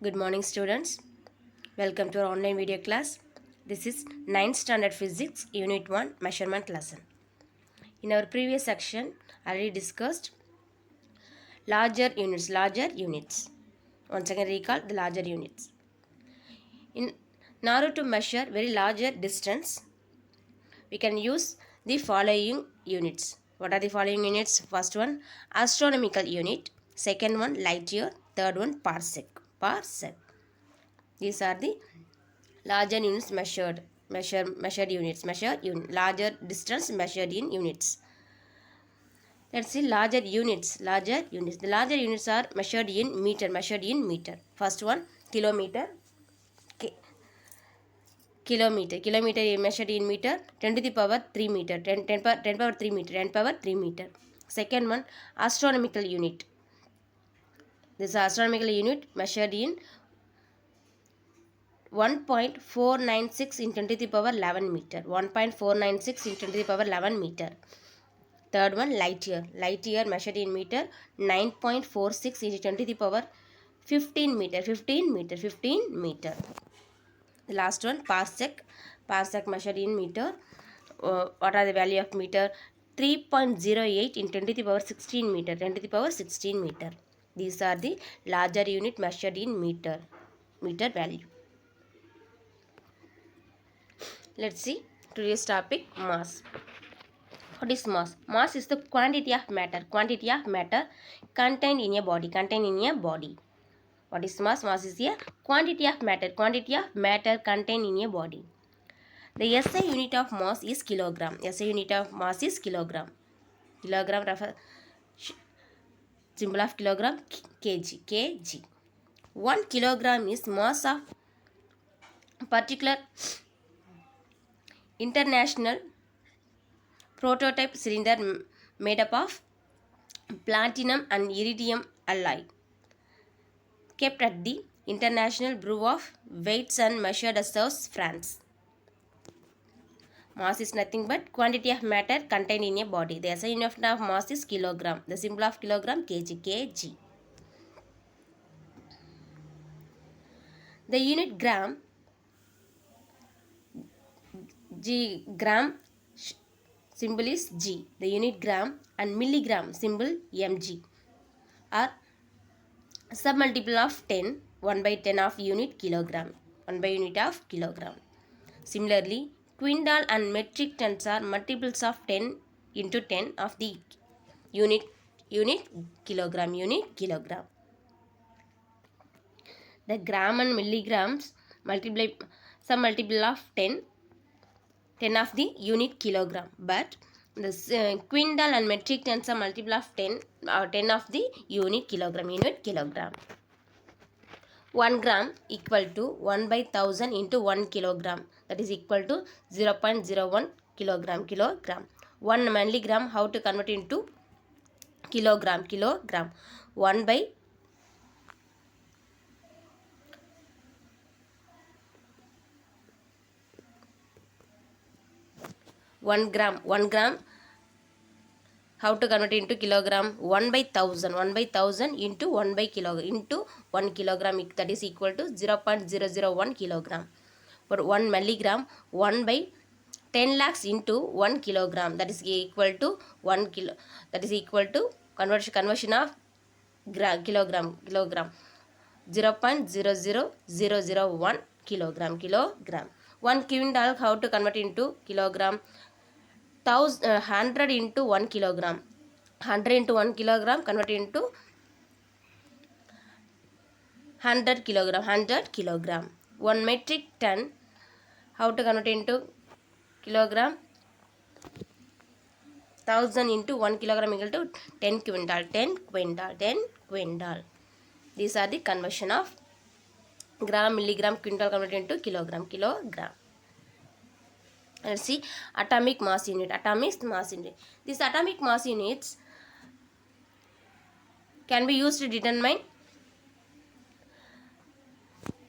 Good morning, students. Welcome to our online video class. This is 9th Standard Physics, Unit 1, Measurement lesson. In our previous section, already discussed larger units. Once again, recall the larger units. In order to measure very larger distance, we can use the following units. What are the following units? First one, astronomical unit. Second one, light year. Third one, parsec. These are the larger units measured units, larger distance measured in units. Let's see the larger units are measured in meter. First one, kilometer. Kilometer is measured in meter, 10 to the power 3 meter, 10 power 3 meter, 10 power 3 meter. Second one, astronomical unit. This astronomical unit measured in 1.496 in 10 to the power 11 meter. 1.496 in 10 to the power 11 meter. Third one, light year. Light year measured in meter, 9.46 in 10 to the power 15 meter. 15 meter. The last one, parsec. Parsec measured in meter. What are the value of meter? 3.08 in 10 to the power 16 meter. 10 to the power 16 meter. These are the larger unit measured in meter value. Let's see today's topic, mass. What is mass? Mass is the quantity of matter contained in a body. What is mass? Mass is a quantity of matter contained in a body. The SI unit of mass is kilogram. SI unit of mass is kilogram. Kilogram refer symbol of kilogram, kg. 1 kilogram is mass of particular international prototype cylinder made up of platinum and iridium alloy, kept at the International Bureau of Weights and measured at Sousse, France. Mass is nothing but quantity of matter contained in a body. The SI unit of mass is kilogram. The symbol of kilogram, kg. The unit gram, gram symbol is G. The unit gram and milligram symbol mg are submultiple of 10, 1 by 10 of unit kilogram. 1 by unit of kilogram. Similarly, quintal and metric tons are multiples of 10 into 10 of the unit kilogram. The gram and milligrams multiple of 10 of the unit kilogram, but the quintal and metric tons are multiple of 10 of the unit kilogram. 1 gram equal to 1 by 1000 into 1 kilogram, that is equal to 0.01 kilogram. 1 milligram, how to convert into kilogram? 1 by 1 gram, how to convert into kilogram? 1 by 1000 into 1 by kilogram into 1 kilogram, that is equal to 0.001 kilogram. But 1 milligram, 1 by 10 lakhs into 1 kilogram, that is equal to 1 kilo, that is equal to conversion of kilogram 0.00001 kilogram. 1 quintal, how to convert into kilogram? 100 into 1 kilogram. 100 into 1 kilogram convert into 100 kilogram. 1 metric ton, how to convert into kilogram? 1000 into 1 kilogram equal to 10 quintal. These are the conversion of gram, milligram, quintal converted into kilogram. Let's see atomic mass unit. These atomic mass units can be used to determine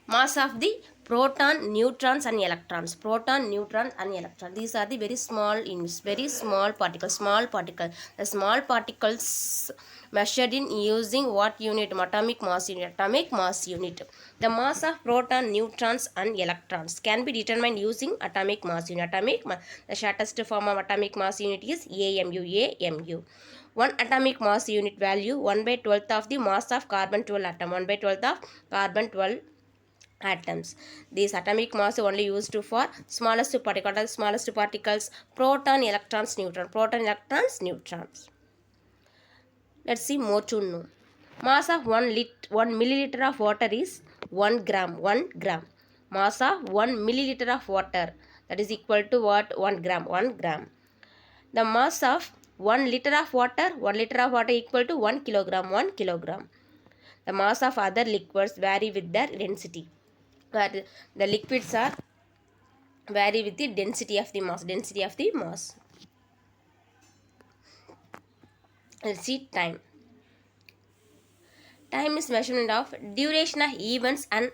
mass of the proton, neutrons and electrons. Proton, neutrons and electrons. These are the very small units, very small particles. Small particle. The small particles measured in using what unit? Atomic mass unit. Atomic mass unit. The mass of proton, neutrons and electrons can be determined using atomic mass unit. The shortest form of atomic mass unit is AMU. AMU. One atomic mass unit value 1/12 of the mass of carbon 12 atom. 1/12 of carbon 12 atoms. These atomic mass only used for smallest particles, proton, electrons, neutron. Proton, electrons, neutrons. Let's see more to know. Mass of 1 milliliter of water is 1 gram. 1 gram. Mass of 1 milliliter of water, that is equal to what? 1 gram. 1 gram. The mass of 1 liter of water, 1 liter of water equal to 1 kilogram. 1 kilogram. The mass of other liquids vary with their density. Where the liquids are vary with the density of the mass. Density of the mass. Let's see time. Time is measurement of duration of events and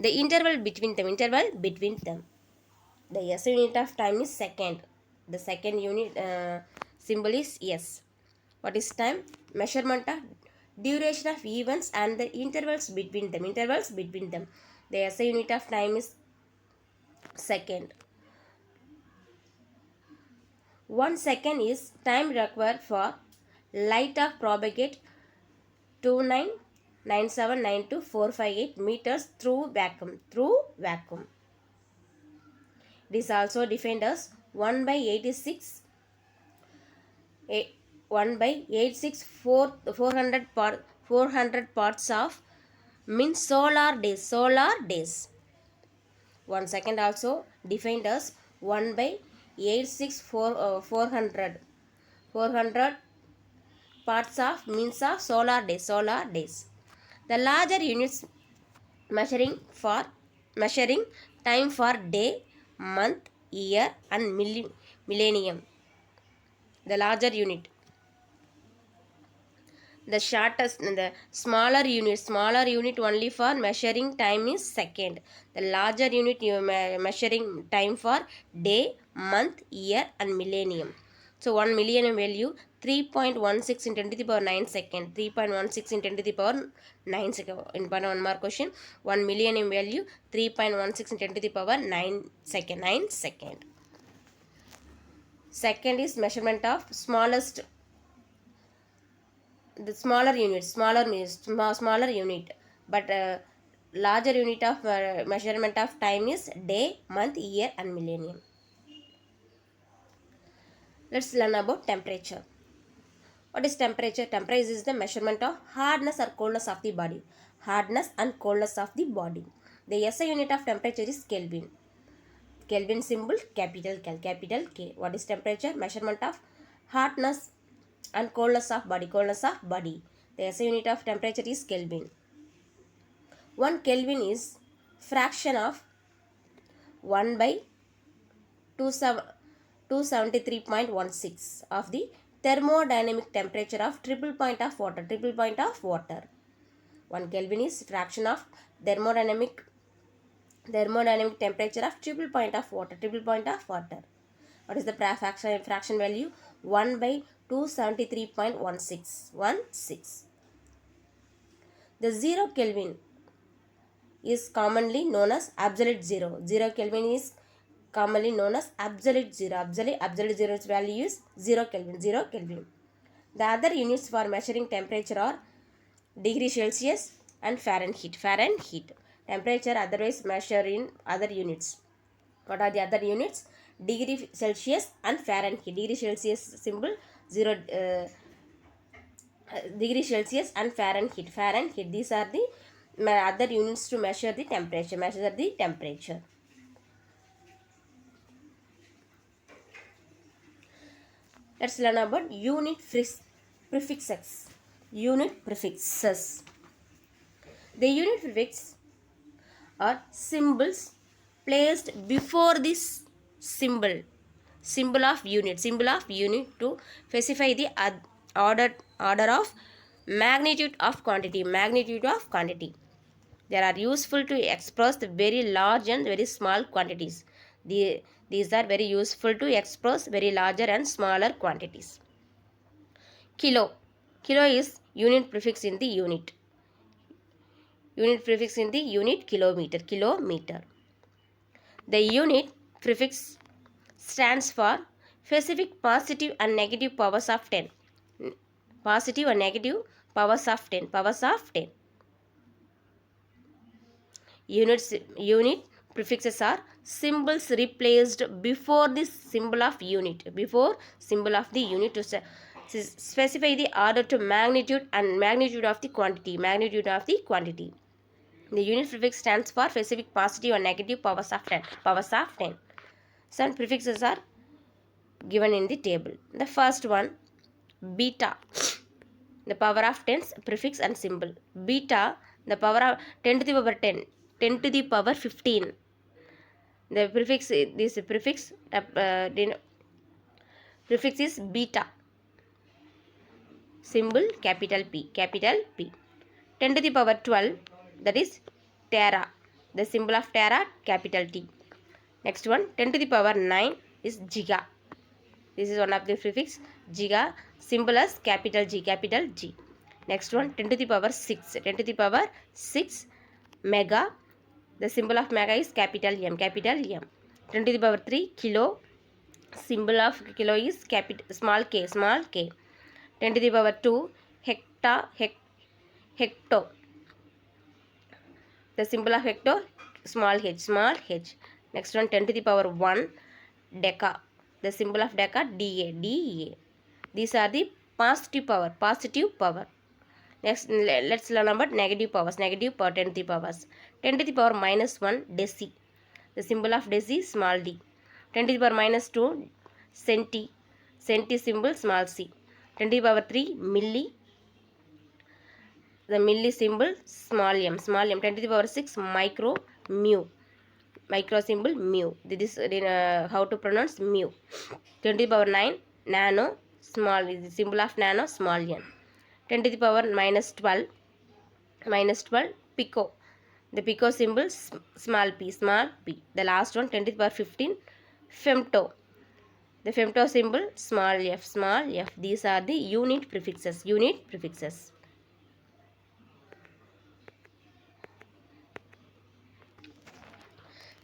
the interval between them. Interval between them. The SI unit of time is second. The second unit symbol is S. What is time? Measurement of duration of events and the intervals between them. Intervals between them. The SI unit of time is second. 1 second is time required for light of propagate 299792,458 meters through vacuum. Through vacuum. It is also defined as 1 by 86 400 parts of means solar days. Solar days. 1 second also defined as 1 by 400 parts of means of solar days. Solar days. The larger units measuring time for day, month, year and millennium. The larger unit. The smaller unit only for measuring time is second. The larger unit measuring time for day, month, year and millennium. So 1 millennium value 3.16 in 10 to the power 9 second. 3.16 in 10 to the power 9 second. In one more question. 1 millennium value 3.16 in 10 to the power 9 second. 9 second. Second is measurement of smallest. The smaller unit, smaller unit, but larger unit of measurement of time is day, month, year and millennium. Let's learn about temperature. What is temperature? Temperature is the measurement of hardness or coldness of the body. Hardness and coldness of the body. The SI unit of temperature is Kelvin. Kelvin symbol capital K. What is temperature? Measurement of hardness and coldness of body. The SI unit of temperature is Kelvin. 1 Kelvin is fraction of 1 by 273.16 of the thermodynamic temperature of triple point of water. 1 Kelvin is fraction of thermodynamic temperature of triple point of water. What is the fraction value? 1 by 273.16. The 0 Kelvin is commonly known as absolute zero. 0 Kelvin is commonly known as absolute zero. Absolute zero's value is 0 Kelvin. The other units for measuring temperature are degree Celsius and Fahrenheit. Temperature otherwise measured in other units. What are the other units? Degree Celsius and Fahrenheit. Degree Celsius symbol 0. Degree Celsius and Fahrenheit. These are the other units to measure the temperature. Let's learn about unit prefixes. The unit prefix are symbols placed before this symbol of unit to specify the order of magnitude of quantity. They are useful to express the very large and very small quantities. These are very useful to express very larger and smaller quantities. Kilo. Kilo is unit prefix in the unit. Unit prefix in the unit kilometer. Kilometer. The unit prefix stands for specific positive and negative powers of 10. Positive and negative powers of 10. Powers of 10. Unit prefixes are symbols replaced before the symbol of unit. Before symbol of the unit to specify the order to magnitude and magnitude of the quantity. Magnitude of the quantity. The unit prefix stands for specific positive and negative powers of 10. Powers of 10. Some prefixes are given in the table. The first one, beta. The power of tens, prefix and symbol. Beta, the power of 10 to the power 10. 10 to the power 15. The prefix, this prefix is beta. Symbol capital P. Capital P. 10 to the power 12, that is tera. The symbol of tera, capital T. Next one, 10 to the power 9 is giga. This is one of the prefix, giga. Symbol as capital G. Capital G. Next one, 10 to the power 6. 10 to the power 6, mega. The symbol of mega is capital M. Capital M. 10 to the power 3, kilo. Symbol of kilo is small k. Small k. 10 to the power 2, hecto. The symbol of hecto, small h. Small h. Next one, 10 to the power 1, deca. The symbol of deca, da. These are the positive power. Positive power. Next, let's learn about negative powers. Negative power, 10 to the powers. 10 to the power minus 1, deci. The symbol of deci, small d. 10 to the power minus 2, centi. Centi symbol, small c. 10 to the power 3, milli. The milli symbol, small m. Small m. 10 to the power 6, micro, mu. Micro symbol, mu. This is how to pronounce mu. 10 to the power 9, nano, small. Is the symbol of nano, small n. 10 to the power minus 12, pico. The pico symbol, small p. Small p. The last one, 10 to the power 15, femto. The femto symbol, small f. Small f. These are the unit prefixes. Unit prefixes.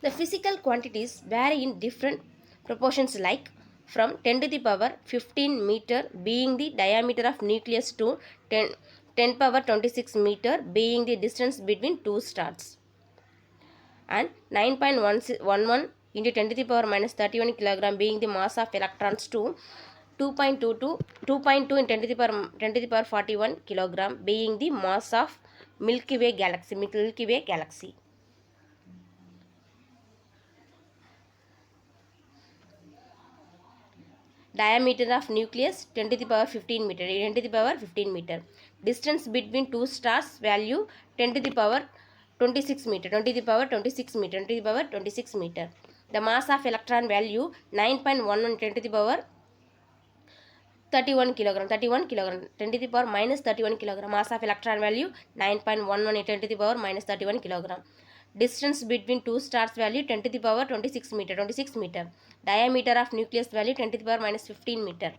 The physical quantities vary in different proportions, like from 10 to the power 15 meter being the diameter of nucleus to 10 power 26 meter being the distance between two stars, and 9.11 into 10 to the power minus 31 kilogram being the mass of electrons to 2.2 in 10 to the power 41 kilogram being the mass of Milky Way galaxy. Milky Way galaxy. Diameter of nucleus 10 to the power 15 meter. 10 to the power 15 meter. Distance between two stars value 10 to the power 26 meter. 10 to the power 26 meter. 10 to the power 26 meter. The mass of electron value 9.11 10 to the power 31 kilogram. 31 kilogram. 10 to the power minus 31 kilogram. Mass of electron value 9.11 10 to the power minus 31 kilogram. Distance between two stars value 10 to the power 26 meter. 26 meter. Diameter of nucleus value 10 to the power minus 15 meter.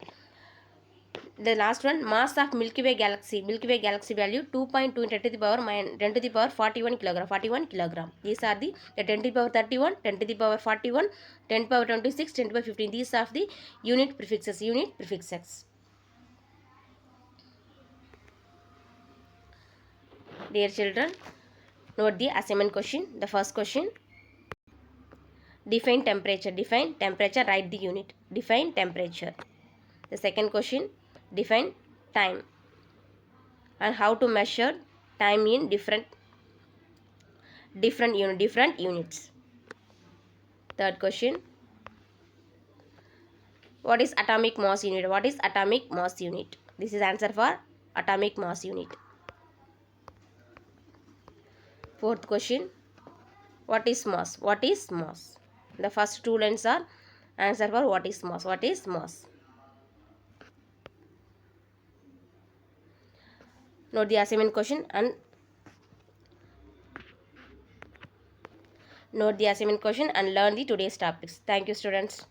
The last one, mass of Milky Way galaxy. Milky Way galaxy value 2.2 10 to the power 10 to the power 41 kilogram. 41 kilogram. These are the 10 to the power 31, 10 to the power 41, 10 to the power 26, 10 to the power 15. These are the unit prefixes. Unit prefixes. Dear children, note the assignment question. The first question, define temperature. Define temperature, write the unit. Define temperature. The second question, define time and how to measure time in different units. Third question, what is atomic mass unit? What is atomic mass unit? This is answer for atomic mass unit. Fourth question, what is mass? What is mass? The first two lines are answer for what is mass. What is mass? Note the assignment question and note the assignment question and learn the today's topics. Thank you, students.